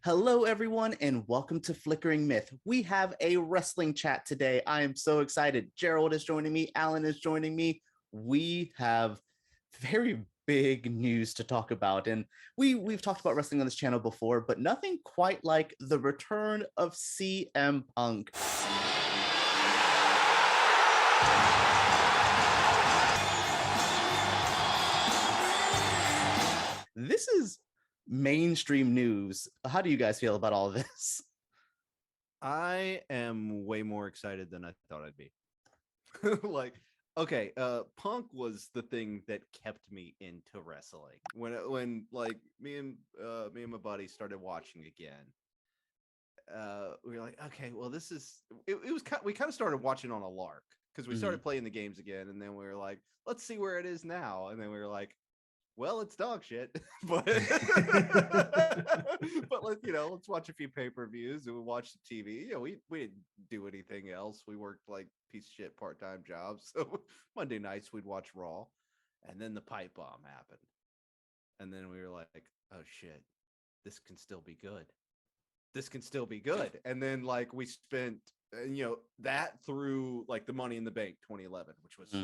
Hello, everyone, and welcome to Flickering Myth. We have a wrestling chat today. I am so excited. Gerald is joining me. Alan is joining me. We have very big news to talk about, and we've talked about wrestling on this channel before, but nothing quite like the return of CM Punk. This is mainstream news. How do you guys feel about all of this? I am way more excited than I thought I'd be. Punk was the thing that kept me into wrestling. When me and my buddy started watching again. We were like, okay, well, this is it was we kind of started watching on a lark because we started playing the games again, and then we were like, let's see where it is now, and then we were like, well, it's dog shit, but let's watch a few pay-per-views and we watch the TV. We didn't do anything else. We worked like piece of shit part-time jobs. So Monday nights we'd watch Raw, and then the pipe bomb happened, and then we were like, oh shit, this can still be good. This can still be good. And then we spent that through the Money in the Bank 2011, which was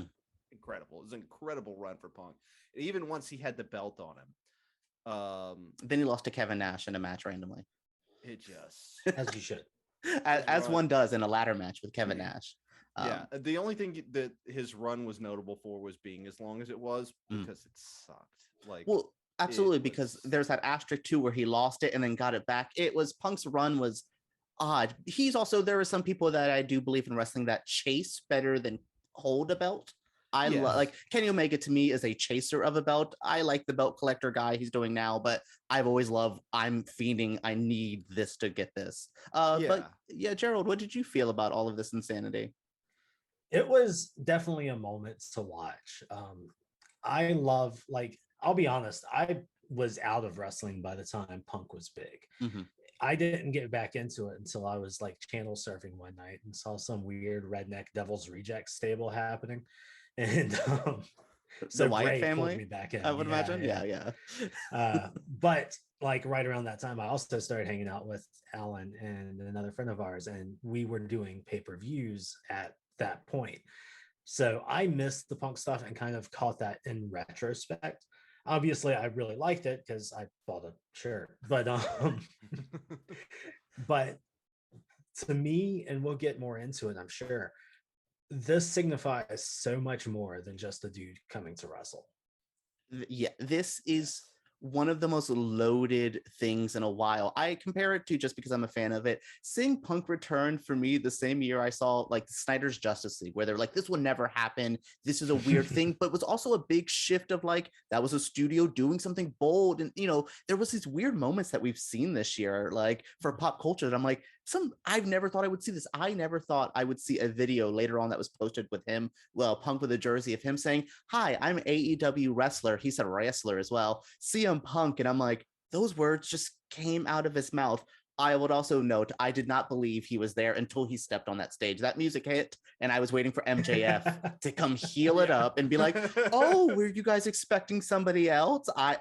incredible. It was an incredible run for Punk. Even once he had the belt on him. Then he lost to Kevin Nash in a match randomly. It just as you should. as one does in a ladder match with Kevin Nash. The only thing that his run was notable for was being as long as it was because it sucked. Absolutely, because there's that asterisk too where he lost it and then got it back. Punk's run was odd. There are some people that I do believe in wrestling that chase better than hold a belt. Like Kenny Omega to me is a chaser of a belt. I like the belt collector guy he's doing now, but I've always loved, I'm fiending, I need this to get this. But yeah, Gerald, what did you feel about all of this insanity? It was definitely a moment to watch. I love, I'll be honest, I was out of wrestling by the time Punk was big. I didn't get back into it until I was channel surfing one night and saw some weird redneck Devil's Rejects stable happening. And the Wyatt family pulled me back in. I would imagine. Yeah. But right around that time, I also started hanging out with Alan and another friend of ours, and we were doing pay-per-views at that point. So I missed the Punk stuff and kind of caught that in retrospect. Obviously, I really liked it because I bought a shirt. But but to me, and we'll get more into it, I'm sure, this signifies so much more than just a dude coming to wrestle. Yeah, this is one of the most loaded things in a while. I compare it to, just because I'm a fan of it, seeing Punk return for me the same year I saw Snyder's Justice League, where they're like, this will never happen, this is a weird thing, but it was also a big shift of that was a studio doing something bold. And there was these weird moments that we've seen this year for pop culture that I'm like, I've never thought I would see this. I never thought I would see a video later on that was posted with him, Punk with a jersey of him saying, hi, I'm AEW wrestler. He said wrestler as well, CM Punk. And I'm like, those words just came out of his mouth. I would also note, I did not believe he was there until he stepped on that stage. That music hit, and I was waiting for MJF to come heal it up and be like, oh, were you guys expecting somebody else? I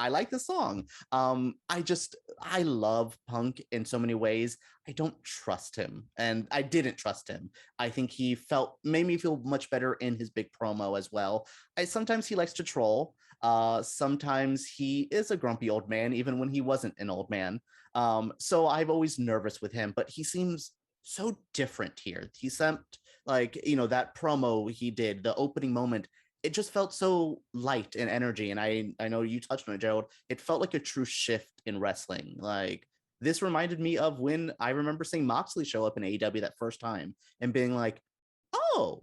like the song. I love Punk in so many ways. I don't trust him, and I didn't trust him. I think he made me feel much better in his big promo as well. Sometimes he likes to troll. Sometimes he is a grumpy old man, even when he wasn't an old man. So I'm always nervous with him, but he seems so different here. He sent that promo he did, the opening moment, it just felt so light and energy. And I know you touched on it, Gerald. It felt like a true shift in wrestling. This reminded me of when I remember seeing Moxley show up in AEW that first time and being like, oh,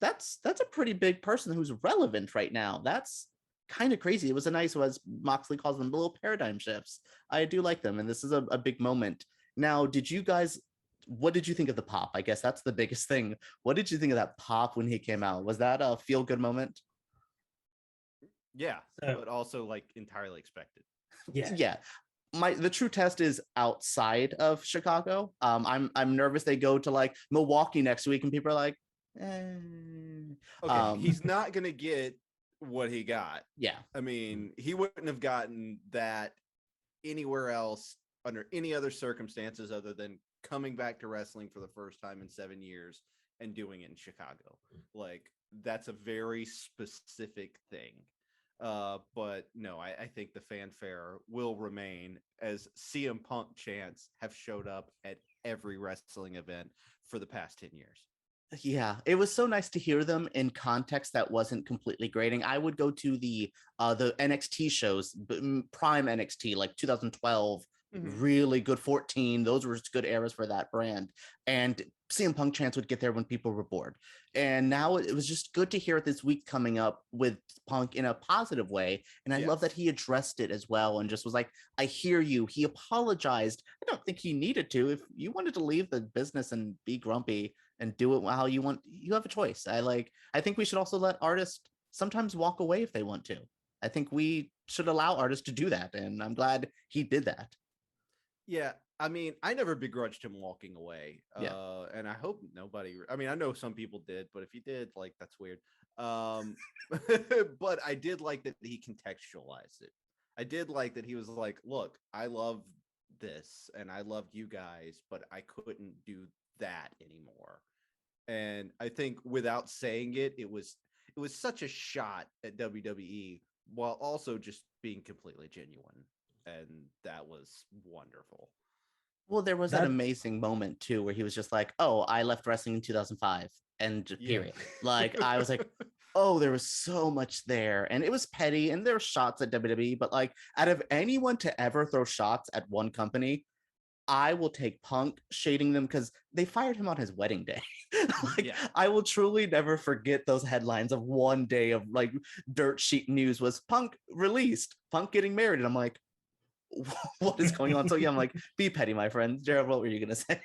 that's a pretty big person who's relevant right now. That's kind of crazy. It was as Moxley calls them, little paradigm shifts. I do like them, and this is a big moment. Now, what did you think of the pop? I guess that's the biggest thing. What did you think of that pop when he came out? Was that a feel-good moment? Yeah, but also entirely expected. Yeah. The true test is outside of Chicago. I'm nervous they go to Milwaukee next week and people are like, Okay, he's not gonna get what he got. Yeah. I mean, he wouldn't have gotten that anywhere else under any other circumstances other than coming back to wrestling for the first time in 7 years and doing it in Chicago. Like, that's a very specific thing. But no, I think the fanfare will remain as CM Punk chants have showed up at every wrestling event for the past 10 years. Yeah, it was so nice to hear them in context that wasn't completely grating. I would go to the NXT shows, prime NXT, like 2012, really good 14. Those were good eras for that brand. And CM Punk chants would get there when people were bored. And now it was just good to hear this week coming up with Punk in a positive way. And I love that he addressed it as well and just was like, I hear you. He apologized. I don't think he needed to. If you wanted to leave the business and be grumpy and do it how you want, you have a choice. I think we should also let artists sometimes walk away if they want to. I think we should allow artists to do that. And I'm glad he did that. Yeah, I mean, I never begrudged him walking away. And I hope nobody, I mean, I know some people did, but if he did, like, that's weird. But I did like that he contextualized it. I did like that he was like, look, I love this and I loved you guys, but I couldn't do that anymore. And I think without saying it, it was such a shot at WWE while also just being completely genuine. And that was wonderful. Well, there was that amazing moment too where he was just like, oh, I left wrestling in 2005 and period. Like, I was like, oh, there was so much there. And it was petty and there were shots at WWE, but like, out of anyone to ever throw shots at one company, I will take Punk shading them because they fired him on his wedding day. I will truly never forget those headlines of one day of like dirt sheet news was Punk released, Punk getting married. And I'm like, what is going on? So yeah, I'm like, be petty, my friend. Jared, what were you gonna say?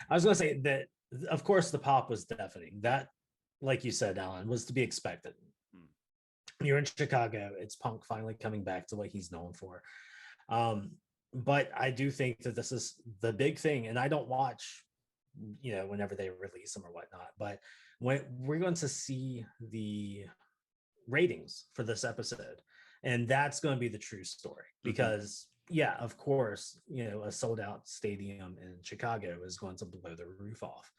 I was gonna say that, of course, the pop was deafening. That, like you said, Alan, was to be expected. You're in Chicago. It's Punk finally coming back to what he's known for. But I do think that this is the big thing, and I don't watch, whenever they release them or whatnot. But when we're going to see the ratings for this episode, and that's going to be the true story, because yeah, of course, a sold out stadium in Chicago is going to blow the roof off.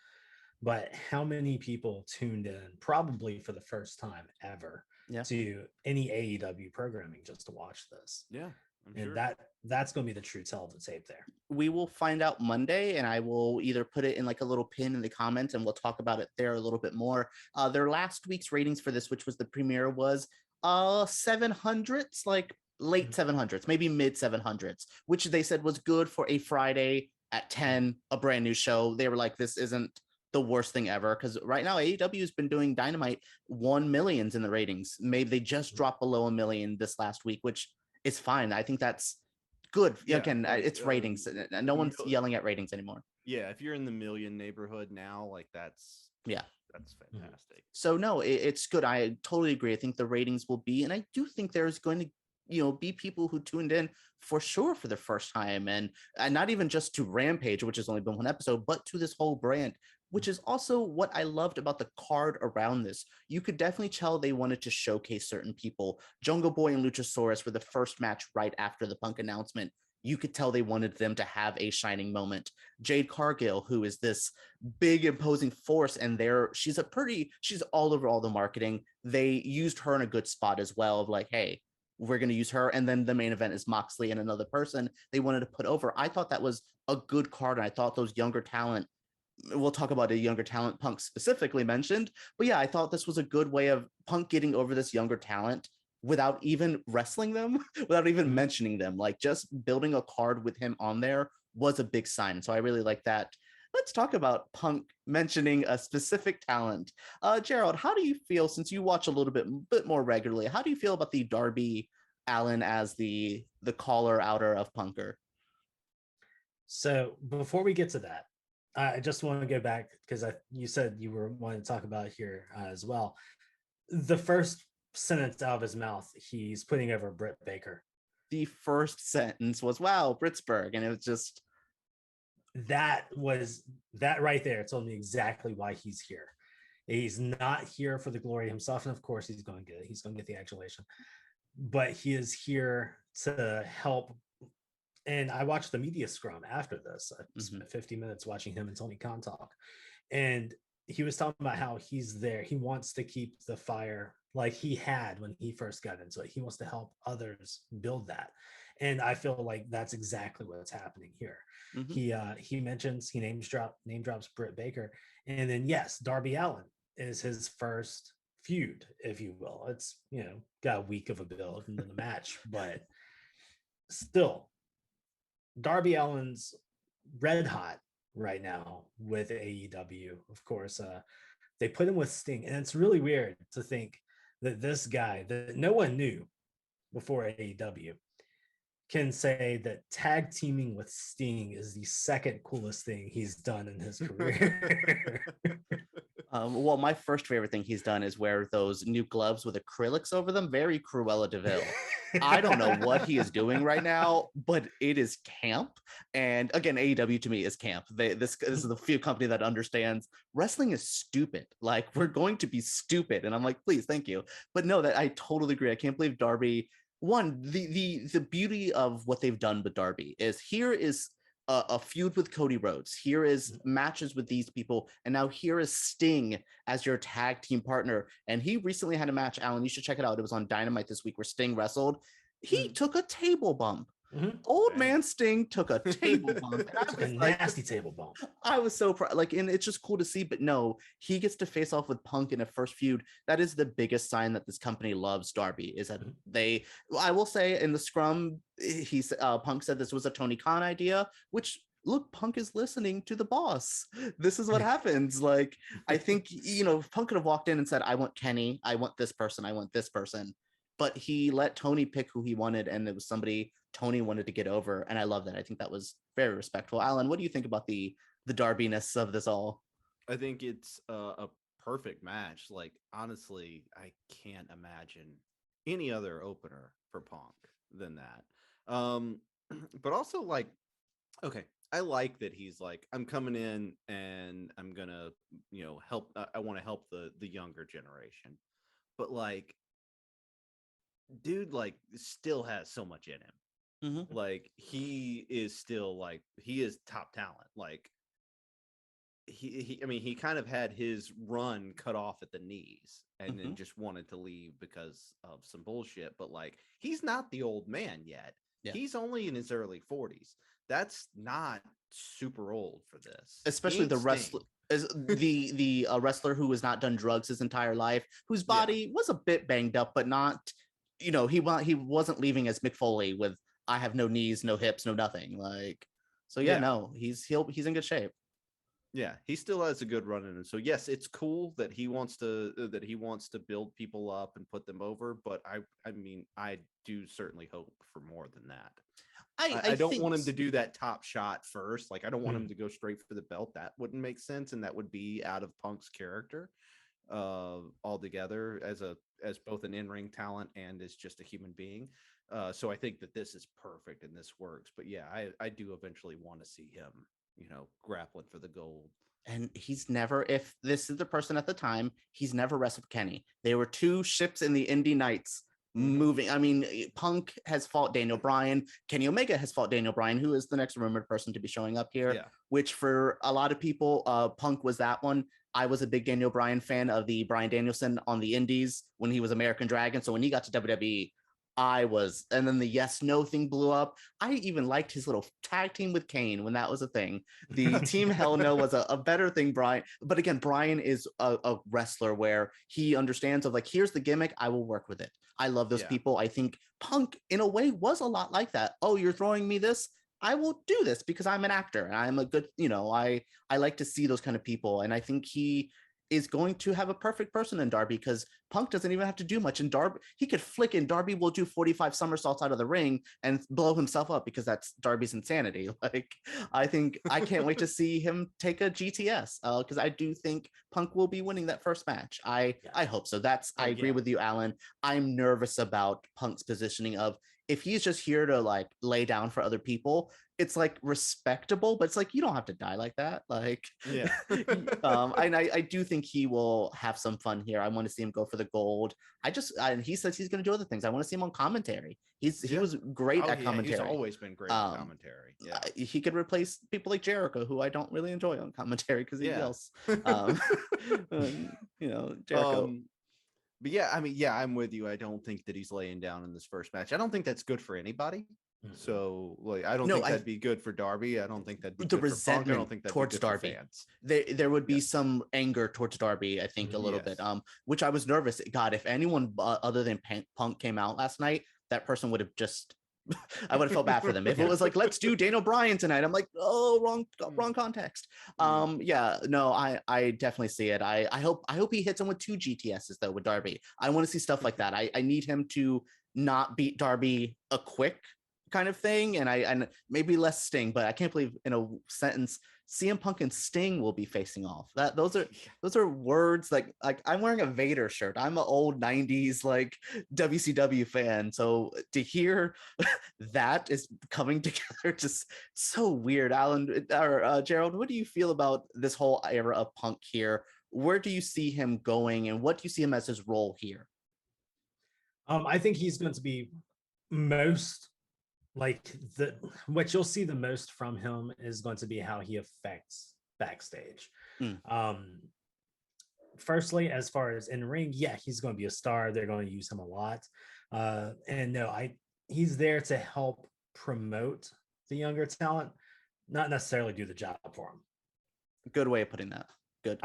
But how many people tuned in, probably for the first time ever, to any AEW programming just to watch this? Yeah. And that's going to be the true tell of the tape there. We will find out Monday, and I will either put it in like a little pin in the comments, and we'll talk about it there a little bit more. Their last week's ratings for this, which was the premiere, was 700s, like late 700s, maybe mid 700s, which they said was good for a Friday at 10, a brand new show. They were like, this isn't the worst thing ever, because right now AEW has been doing Dynamite 1 millions in the ratings. Maybe they just dropped below 1 million this last week, which is fine. I think that's good. Again, it's ratings. No one's yelling at ratings anymore. Yeah, if you're in the million neighborhood now, like that's fantastic. So no, it's good. I totally agree. I think the ratings will be, and I do think there's going to be people who tuned in for sure for the first time, and not even just to Rampage, which has only been one episode, but to this whole brand, which is also what I loved about the card around this. You could definitely tell they wanted to showcase certain people. Jungle Boy and Luchasaurus were the first match right after the Punk announcement. You could tell they wanted them to have a shining moment. Jade Cargill, who is this big imposing force, and she's all over all the marketing. They used her in a good spot as well, of like, hey, we're going to use her. And then the main event is Moxley and another person they wanted to put over. I thought that was a good card. And I thought those younger talent, we'll talk about a younger talent Punk specifically mentioned, but yeah, I thought this was a good way of Punk getting over this younger talent without even wrestling them, without even mentioning them. Like, just building a card with him on there was a big sign. So I really like that. Let's talk about Punk mentioning a specific talent. Gerald, how do you feel, since you watch a little bit more regularly, how do you feel about the Darby Allin as the caller outer of Punker? So before we get to that, I just want to go back, because you said you were wanting to talk about it here as well. The first sentence out of his mouth, he's putting over Britt Baker. The first sentence was, wow, Britsburg. And it was just... that right there told me exactly why he's here. He's not here for the glory himself. And of course he's going to get it. He's going to get the adulation. But he is here to help And I watched the media scrum after this. I spent 50 minutes watching him and Tony Khan talk. And he was talking about how he's there. He wants to keep the fire like he had when he first got into it. He wants to help others build that. And I feel like that's exactly what's happening here. He mentions, he name drops Britt Baker. And then yes, Darby Allin is his first feud, if you will. It's, got a week of a build and then the match, but still, Darby Allin's red hot right now with AEW. Of course, they put him with Sting, and it's really weird to think that this guy that no one knew before AEW can say that tag teaming with Sting is the second coolest thing he's done in his career. Well, my first favorite thing he's done is wear those new gloves with acrylics over them. Very Cruella de Vil. I don't know what he is doing right now, but it is camp. And again, AEW to me is camp. This is the few company that understands wrestling is stupid. Like, we're going to be stupid. And I'm like, please, thank you. But no, that I totally agree. I can't believe Darby. One, the beauty of what they've done with Darby is here is a feud with Cody Rhodes. Here is matches with these people. And now here is Sting as your tag team partner. And he recently had a match, Alan, you should check it out. It was on Dynamite this week where Sting wrestled. He took a table bump. Old man Sting took a table bump. A nasty table bump. I was so proud. Like, and it's just cool to see. But no, he gets to face off with Punk in a first feud. That is the biggest sign that this company loves Darby. Is that they? I will say in the scrum, Punk said this was a Tony Khan idea, which. Look, Punk is listening to the boss. This is what happens. Like, I think, Punk could have walked in and said, I want Kenny. I want this person. I want this person. But he let Tony pick who he wanted. And it was somebody Tony wanted to get over. And I love that. I think that was very respectful. Alan, what do you think about the Darby-ness of this all? I think it's a perfect match. Like, honestly, I can't imagine any other opener for Punk than that. But also, like, okay, I like that he's like, I'm coming in and I'm gonna, help. I want to help the younger generation, but like, dude, like, still has so much in him. Like, he is still like, he is top talent. Like, he kind of had his run cut off at the knees and then just wanted to leave because of some bullshit. But like, he's not the old man yet. Yeah. He's only in his early 40s. That's not super old for this, especially the wrestler. Is the wrestler who has not done drugs his entire life, whose body was a bit banged up, but not, he wasn't leaving as Mick Foley with I have no knees, no hips, no nothing. Like, so no, he's in good shape. Yeah, he still has a good run in it. So yes, it's cool that he wants to build people up and put them over. But I mean, I do certainly hope for more than that. I don't want him to do that top shot first. Like, I don't want him to go straight for the belt. That wouldn't make sense, and that would be out of Punk's character altogether as both an in-ring talent and as just a human being. So I think that this is perfect and this works. But yeah, I do eventually want to see him, grappling for the gold. And he's never, if this is the person at the time, he's never wrestled Kenny. They were two ships in the Indie Nights moving. I mean, Punk has fought Daniel Bryan. Kenny Omega has fought Daniel Bryan, who is the next rumored person to be showing up here, which for a lot of people, Punk was that one. I was a big Daniel Bryan fan of the Bryan Danielson on the Indies when he was American Dragon. So when he got to WWE, and then the yes, no thing blew up. I even liked his little tag team with Kane when that was a thing. The Team Hell No was a better thing, Brian. But again, Brian is a wrestler where he understands of like, here's the gimmick, I will work with it. I love those people. I think Punk in a way was a lot like that. Oh, you're throwing me this? I will do this because I'm an actor and I'm a good, I like to see those kind of people. And I think he is going to have a perfect person in Darby because Punk doesn't even have to do much. In Darby, he could flick and Darby will do 45 somersaults out of the ring and blow himself up because that's Darby's insanity. Like, I can't wait to see him take a GTS because I do think Punk will be winning that first match. I hope so. I agree with you, Alan. I'm nervous about Punk's positioning of if he's just here to like lay down for other people, it's like respectable, but it's like you don't have to die like that. Like, Yeah. and I do think he will have some fun here. I want to see him go for the gold. And he says he's going to do other things. I want to see him on commentary. He was great at commentary. He's always been great at commentary. Yeah, he could replace people like Jericho, who I don't really enjoy on commentary because he yells. Jericho. But yeah, I mean, yeah, I'm with you. I don't think that he's laying down in this first match. I don't think that's good for anybody. So, like, I don't think that'd be good for Darby. I don't think that'd be the good resentment for Punk. I don't think that'd towards be good Darby. For fans. There would be some anger towards Darby, I think, a little bit. Which I was nervous. God, if anyone other than Punk came out last night, that person would have just. I would have felt bad for them if it was like, let's do Daniel Bryan tonight. I'm like, oh, wrong context. I definitely see it. I hope he hits him with 2 GTSs though with Darby. I want to see stuff like that. I need him to not beat Darby a quick kind of thing, and maybe less Sting, but I can't believe in a sentence CM Punk and Sting will be facing off. Those are words like I'm wearing a Vader shirt. I'm an old 90s like WCW fan, so to hear that is coming together just so weird. Alan or Gerald, what do you feel about this whole era of Punk here? Where do you see him going, and what do you see him as his role here? I think he's going to be most what you'll see the most from him is going to be how he affects backstage. Firstly, as far as in ring, yeah, he's going to be a star. They're going to use him a lot. He's there to help promote the younger talent, not necessarily do the job for him. Good way of putting that. Good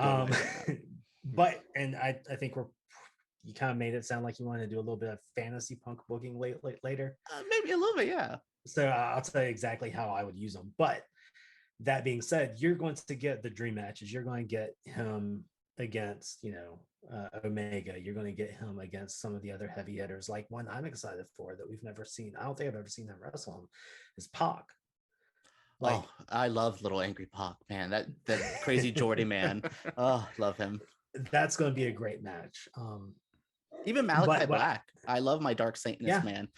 But I think you kind of made it sound like you wanted to do a little bit of fantasy Punk booking later. Maybe a little bit, yeah. So I'll tell you exactly how I would use them. But that being said, you're going to get the dream matches. You're going to get him against, Omega. You're going to get him against some of the other heavy hitters. Like one I'm excited for that we've never seen. I don't think I've ever seen them wrestle him is Pac. I love little angry Pac, man. That crazy Geordie man. Oh, love him. That's going to be a great match. Even Malachi Black. I love my Dark Satanist man.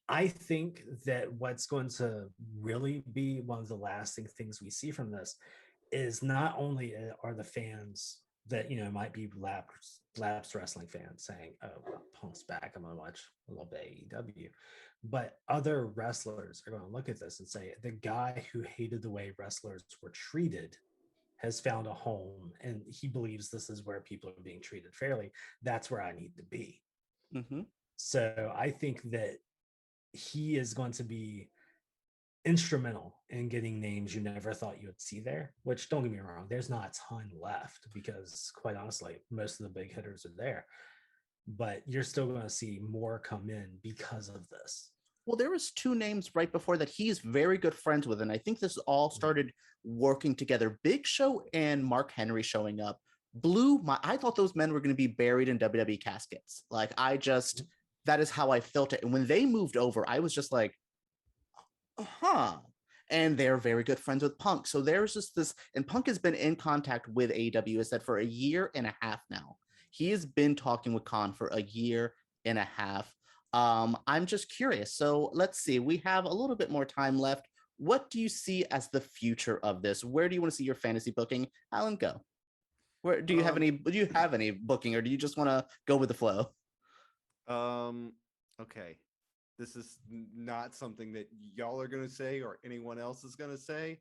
I think that what's going to really be one of the lasting things we see from this is not only are the fans that might be lapsed wrestling fans saying, "Oh, well, Punk's back. I'm gonna watch a little bit AEW," but other wrestlers are going to look at this and say, "The guy who hated the way wrestlers were treated has found a home, and he believes this is where people are being treated fairly. That's where I need to be." So I think that he is going to be instrumental in getting names you never thought you would see there, which, don't get me wrong, there's not a ton left because quite honestly, most of the big hitters are there, but you're still going to see more come in because of this. Well, there was 2 names right before that he's very good friends with, and I think this all started working together. Big Show and Mark Henry showing up I thought those men were going to be buried in WWE caskets. Like, that is how I felt it. And when they moved over, I was just like, and they're very good friends with Punk. So there's just this, and Punk has been in contact with AEW, I said, for a year and a half now. He has been talking with Khan for a year and a half. I'm just curious. So let's see. We have a little bit more time left. What do you see as the future of this? Where do you want to see your fantasy booking? Alan, go. Where do you have any? Do you have any booking, or do you just want to go with the flow? Okay. This is not something that y'all are going to say or anyone else is going to say.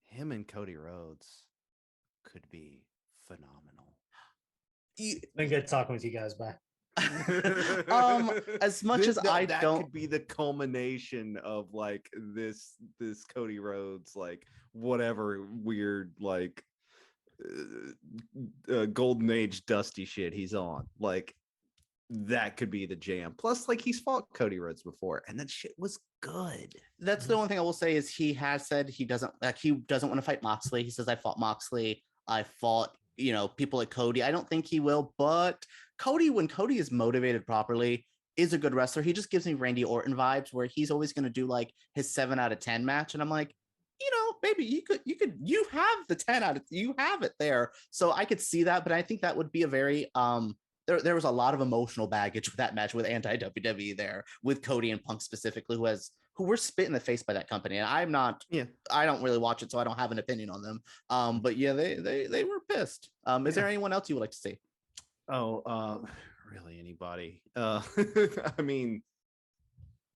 Him and Cody Rhodes could be phenomenal. Been good talking with you guys. Bye. As much as I that don't, could be the culmination of like this Cody Rhodes, like whatever weird like golden age dusty shit he's on. Like, that could be the jam. Plus, like, he's fought Cody Rhodes before, and that shit was good. That's the only thing I will say is he has said he doesn't want to fight Moxley. He says, I fought Moxley. I fought, people like Cody. I don't think he will, but Cody, when Cody is motivated properly, is a good wrestler. He just gives me Randy Orton vibes where he's always going to do like his 7 out of 10 match. And I'm like, baby, you have the 10 out of, you have it there. So I could see that, but I think that would be a very, there was a lot of emotional baggage with that match with anti-WWE there, with Cody and Punk specifically, who has who were spit in the face by that company. And I don't really watch it, so I don't have an opinion on them. But yeah, they were pissed. Is there anyone else you would like to see? Really anybody. I mean,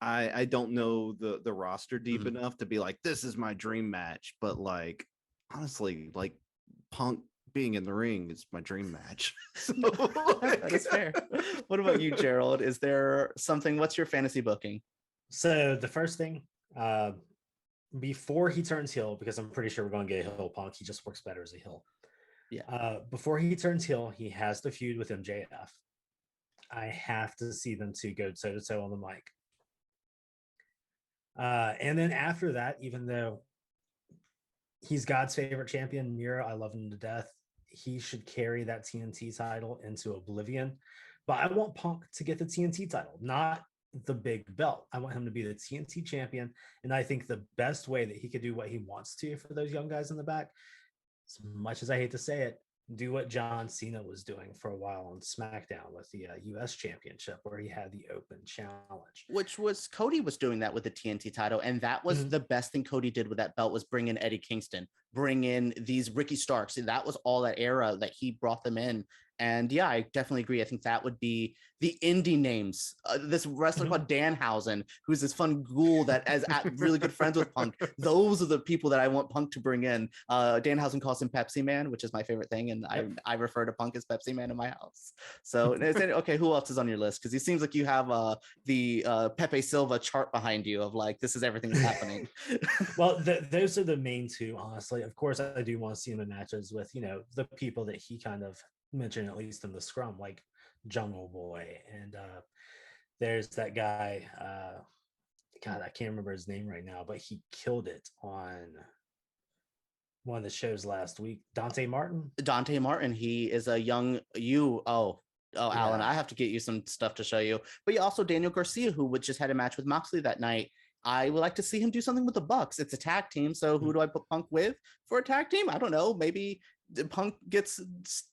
I don't know the roster deep enough to be like, this is my dream match, but like honestly, like Punk being in the ring is my dream match. So that is fair. What about you, Gerald? Is there something? What's your fantasy booking? So the first thing, before he turns heel, because I'm pretty sure we're going to get a heel Punk. He just works better as a heel. Yeah. Before he turns heel, he has to feud with MJF. I have to see them two go toe to toe on the mic. And then after that, even though he's God's favorite champion, Miro, I love him to death, he should carry that TNT title into oblivion. But I want Punk to get the TNT title, not the big belt. I want him to be the TNT champion. And I think the best way that he could do what he wants to for those young guys in the back, as much as I hate to say it, do what John Cena was doing for a while on SmackDown with the US Championship, where he had the open challenge. Which was Cody was doing that with the TNT title, and that was the best thing Cody did with that belt, was bring in Eddie Kingston, bring in these Ricky Starks. And that was all that era that he brought them in. And yeah, I definitely agree. I think that would be the indie names. This wrestler called Danhausen, who's this fun ghoul that is really good friends with Punk. Those are the people that I want Punk to bring in. Danhausen calls him Pepsi Man, which is my favorite thing. And I refer to Punk as Pepsi Man in my house. So, okay, who else is on your list? Because it seems like you have the Pepe Silva chart behind you of like, this is everything that's happening. Well, those are the main two, honestly. Of course, I do want to see him in matches with, the people that he kind of mentioned, at least in the scrum, like Jungle Boy, and there's that guy, God, I can't remember his name right now, but he killed it on one of the shows last week. Dante Martin, he is a young Alan, I have to get you some stuff to show you. But you also Daniel Garcia, who just had a match with Moxley that night. I would like to see him do something with the Bucks. It's a tag team, so who do I put Punk with for a tag team? I don't know. Maybe Punk gets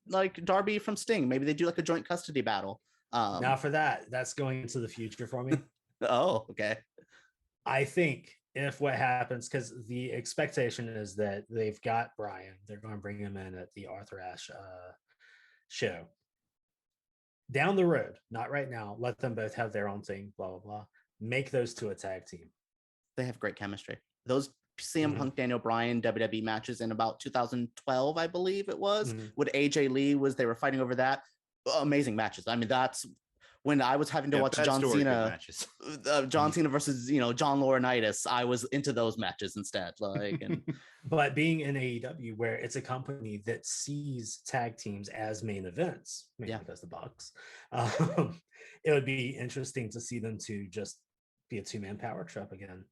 like Darby from Sting. Maybe they do like a joint custody battle. Now for that's going into the future for me. Oh, okay. I think if what happens, because the expectation is that they've got Brian, they're going to bring him in at the Arthur Ashe show. Down the road, not right now. Let them both have their own thing, blah, blah, blah. Make those two a tag team. They have great chemistry. Those CM Punk, Daniel Bryan WWE matches in about 2012, I believe it was, with AJ Lee, they were fighting over that. Amazing matches. I mean, that's when I was having to watch John Cena versus John Laurinaitis. I was into those matches instead. But being in AEW, where it's a company that sees tag teams as main events, because the Bucks, it would be interesting to see them to just be a two-man power trip again.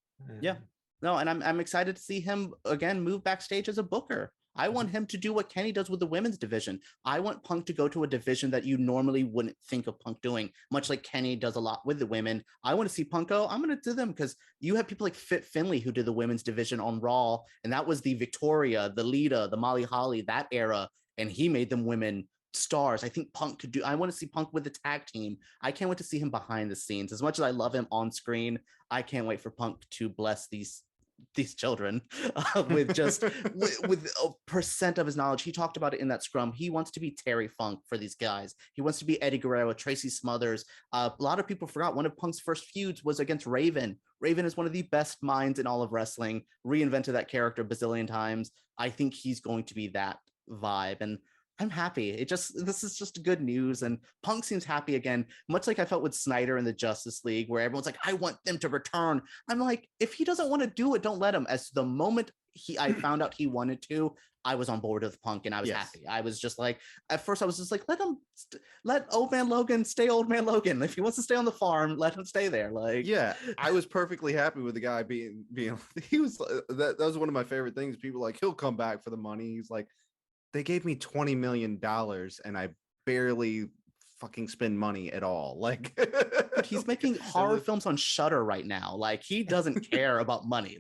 No, and I'm excited to see him again move backstage as a booker. I want him to do what Kenny does with the women's division. I want Punk to go to a division that you normally wouldn't think of Punk doing, much like Kenny does a lot with the women. I want to see Punk go, I'm going to do them, because you have people like Fit Finley who did the women's division on Raw, and that was the Victoria, the Lita, the Molly Holly, that era, and he made them women stars. I think Punk could do. I want to see Punk with the tag team. I can't wait to see him behind the scenes. As much as I love him on screen, I can't wait for Punk to bless these children with just with a percent of his knowledge. He talked about it in that scrum. He wants to be Terry Funk for these guys. He wants to be Eddie Guerrero, Tracy Smothers. A lot of people forgot one of Punk's first feuds was against Raven. Raven is one of the best minds in all of wrestling, reinvented that character a bazillion times. I think he's going to be that vibe, and I'm happy. This is just good news, and Punk seems happy again, much like I felt with Snyder in the Justice League, where everyone's like, I want them to return. I'm like, if he doesn't want to do it, don't let him. As the moment I found out he wanted to, I was on board with Punk, and I was happy. I was just like, at first I was just like, let old man Logan stay old man Logan. If he wants to stay on the farm, let him stay there. I was perfectly happy with the guy being he was that was one of my favorite things. People like, he'll come back for the money. He's like, they gave me $20 million and I barely fucking spend money at all. But he's making horror films on Shudder right now. He doesn't care about money.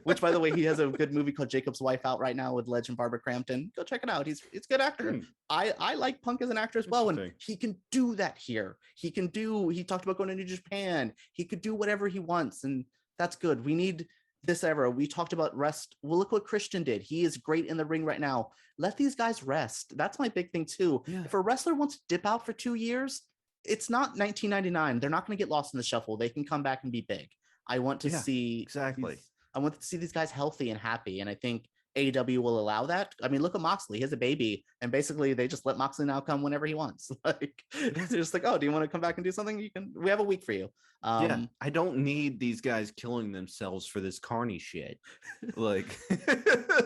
Which, by the way, he has a good movie called Jacob's Wife out right now with Legend Barbara Crampton. Go check it out. He's a good actor. I like Punk as an actor as well, and he can do that here. He talked about going to New Japan. He could do whatever he wants, and That's good. We need this era. We talked about rest. Well, look what Christian did. He is great in the ring right now. Let these guys rest. That's my big thing too. Yeah. If a wrestler wants to dip out for 2 years, it's not 1999. They're not going to get lost in the shuffle. They can come back and be big. I want to see exactly. I want to see these guys healthy and happy, and I think AEW will allow that. I mean, look at Moxley. He has a baby, and basically they just let Moxley now come whenever he wants. Like, they're just like, oh, do you want to come back and do something? You can. We have a week for you. I don't need these guys killing themselves for this carny shit. Like,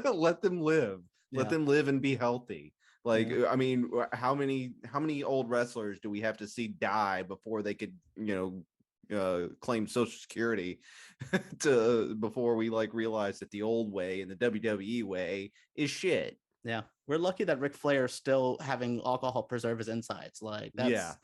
let them live. Let them live and be healthy. Like, I mean, how many old wrestlers do we have to see die before they could, claim Social Security before we like realize that the old way and the WWE way is shit? Yeah, we're lucky that Ric Flair is still having alcohol preserve his insides. Like, that's...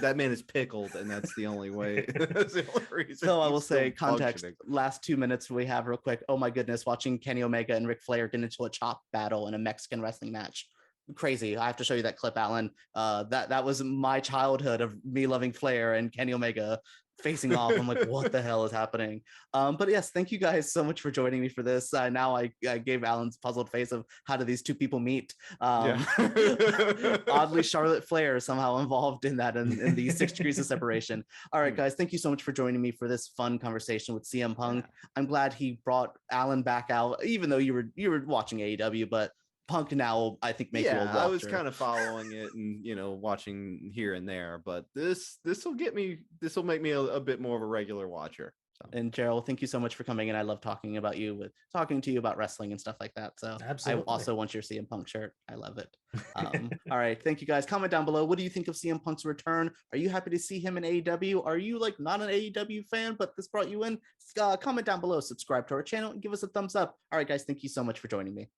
that man is pickled, and that's the only way. That's the only reason. So I will say, context. Last 2 minutes we have real quick. Oh my goodness, watching Kenny Omega and Ric Flair get into a chop battle in a Mexican wrestling match. Crazy. I have to show you that clip, Alan. That was my childhood of me loving Flair and Kenny Omega facing off. I'm like, what the hell is happening? But yes, thank you guys so much for joining me for this. Now I gave Alan's puzzled face of how do these two people meet. Oddly, Charlotte Flair is somehow involved in that, in the 6 degrees of separation. All right, guys, thank you so much for joining me for this fun conversation with CM Punk. I'm glad he brought Alan back out, even though you were watching AEW, but Punk now, I think, make you a watcher. I was kind of following it and watching here and there, but this will make me a bit more of a regular watcher. So. And Gerald, thank you so much for coming in. I love talking to you about wrestling and stuff like that. So absolutely. I also want your CM Punk shirt. I love it. All right, thank you guys. Comment down below. What do you think of CM Punk's return? Are you happy to see him in AEW? Are you like not an AEW fan, but this brought you in? Comment down below. Subscribe to our channel and give us a thumbs up. All right, guys, thank you so much for joining me.